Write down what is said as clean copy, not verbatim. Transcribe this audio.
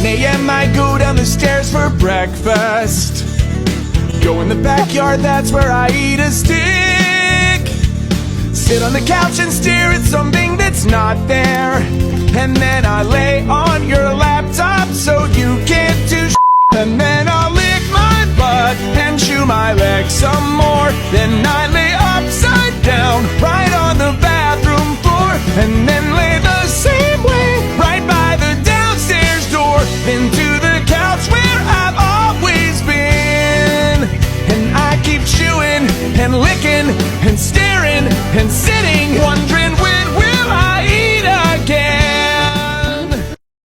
9 a.m. I go down the stairs for breakfast. Go in the backyard, that's where I eat a stick. Sit on the couch and stare at something that's not there. And then I lay on your laptop so you can't do shit. And then I'll lick my butt and chew my leg some more. Then I lay upside down right on the bathroom floor. And then lay the same way right by the downstairs door into the couch where I've always been. And I keep chewing and licking and